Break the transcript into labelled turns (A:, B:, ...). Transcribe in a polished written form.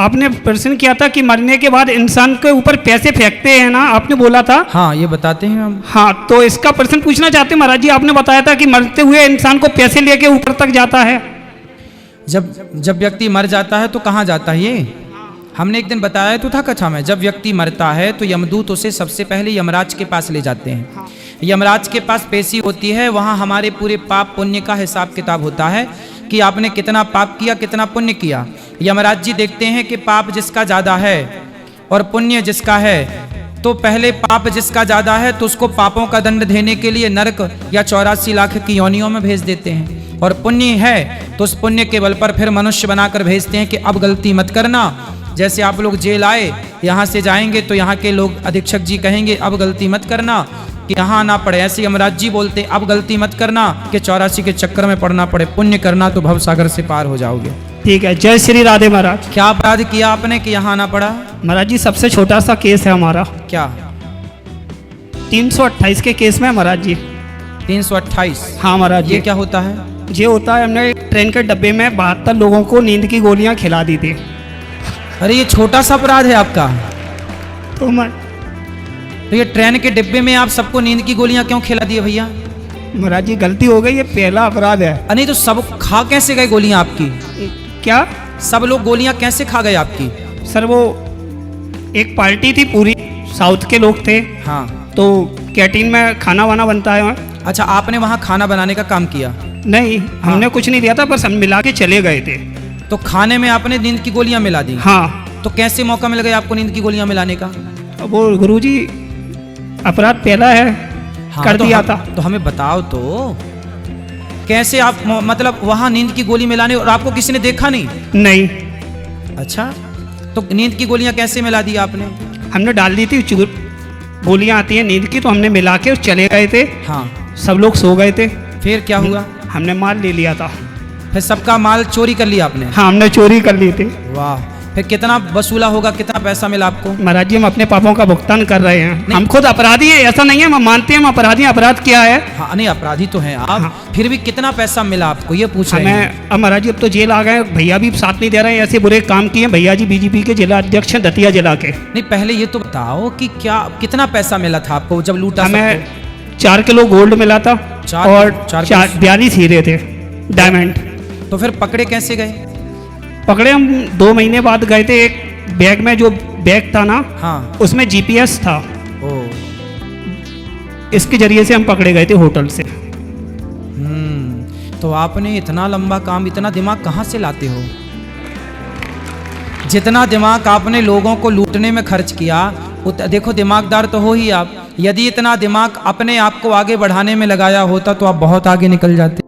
A: आपने प्रश्न किया था कि मरने के बाद इंसान के ऊपर पैसे फेंकते हैं ना, आपने बोला था।
B: हाँ, ये बताते हैं हम।
A: हाँ, तो इसका प्रश्न पूछना चाहते हैं महाराज जी। आपने बताया था कि मरते हुए इंसान को पैसे लेके ऊपर तक जाता है।
B: जब व्यक्ति मर जाता है तो कहाँ जाता है ये हमने एक दिन बताया तो था कथा में। जब व्यक्ति मरता है तो यमदूत उसे सबसे पहले यमराज के पास ले जाते हैं। यमराज के पास पेशी होती है, वहाँ हमारे पूरे पाप पुण्य का हिसाब किताब होता है कि आपने कितना पाप किया, कितना पुण्य किया। यमराज जी देखते हैं कि पाप जिसका ज़्यादा है और पुण्य जिसका है, तो पहले पाप जिसका ज़्यादा है तो उसको पापों का दंड देने के लिए नरक या 84 लाख की योनियों में भेज देते हैं, और पुण्य है तो उस पुण्य के बल पर फिर मनुष्य बनाकर भेजते हैं कि अब गलती मत करना। जैसे आप लोग जेल आए, यहाँ से जाएंगे तो यहाँ के लोग अधीक्षक जी कहेंगे अब गलती मत करना कि यहाँ ना पड़े, ऐसे यमराज जी बोलते अब गलती मत करना कि 84 के चक्कर में पड़ना पड़े, पुण्य करना तो भवसागर से पार हो जाओगे।
A: ठीक है, जय श्री राधे महाराज।
B: क्या अपराध किया आपने कि यहाँ आना पड़ा?
A: महाराज जी सबसे छोटा सा केस है हमारा।
B: क्या?
A: 328 के केस में महाराज जी।
B: 328?
A: हाँ महाराज जी।
B: ये क्या होता है?
A: ये होता है, हमने ट्रेन के डब्बे में 72 लोगों को नींद की गोलियां खिला दी थी।
B: अरे ये छोटा सा अपराध है आपका?
A: तो
B: ये ट्रेन के डिब्बे में आप सबको नींद की गोलियां क्यों खिला दिए भैया?
A: महाराज जी गलती हो गई, ये पहला अपराध है।
B: नहीं तो सब खा कैसे गए गोलियां आपकी?
A: क्या
B: सब लोग गोलियां कैसे खा गए आपकी?
A: सर वो एक पार्टी थी, पूरी साउथ के लोग थे।
B: हाँ,
A: तो कैंटीन में खाना वाना बनता है।
B: अच्छा, आपने वहाँ खाना बनाने का काम किया?
A: नहीं, हमने कुछ नहीं दिया था, बस हम मिला के चले गए थे।
B: तो खाने में आपने नींद की गोलियां मिला दी?
A: हाँ।
B: तो कैसे मौका मिल गया आपको नींद की गोलियां मिलाने का?
A: वो गुरुजी अपराध पहला है।
B: हाँ,
A: कर दिया था।
B: तो हमें बताओ तो कैसे आप मतलब वहाँ नींद की गोली मिलाने, और आपको किसी ने देखा नहीं?
A: नहीं।
B: अच्छा, तो नींद की गोलियां कैसे मिला दी आपने?
A: हमने डाल दी थी, गोलियां आती हैं नींद की, तो हमने मिला के चले गए थे।
B: हाँ।
A: सब लोग सो गए थे।
B: फिर क्या हुआ?
A: हमने माल ले लिया था।
B: फिर सबका माल चोरी कर लिया आपने?
A: हाँ, हमने चोरी कर ली थी।
B: वाह, फिर कितना वसूला होगा, कितना पैसा मिला आपको?
A: महाराज जी हम अपने पापों का भुगतान कर रहे हैं। हम खुद अपराधी हैं, ऐसा नहीं है, हम मानते हैं हम अपराधी हैं, अपराध किया है।
B: हाँ, नहीं अपराधी तो हैं आप।
A: हाँ।
B: फिर भी कितना पैसा मिला आपको ये पूछ रहे हैं?
A: अब महाराज जी अब तो जेल आ गए, भैया भी साथ नहीं दे रहे हैं, ऐसे बुरे काम किए भैया जी बीजेपी के जिला अध्यक्ष हैं दतिया जिला के।
B: नहीं, पहले ये तो बताओ कि क्या कितना पैसा मिला था आपको जब लूटा?
A: हमें 4 किलो गोल्ड मिला था और 42 हीरे थे, डायमंड।
B: तो फिर पकड़े कैसे गए?
A: पकड़े हम 2 महीने बाद गए थे। एक बैग में, जो बैग था ना,
B: हाँ,
A: उसमें जीपीएस था।
B: ओ,
A: इसके जरिए से हम पकड़े गए थे होटल से।
B: तो आपने इतना लंबा काम, इतना दिमाग कहाँ से लाते हो? जितना दिमाग आपने लोगों को लूटने में खर्च किया, देखो दिमागदार तो हो ही आप। यदि इतना दिमाग अपने आप को आगे बढ़ाने में लगाया होता तो आप बहुत आगे निकल जाते।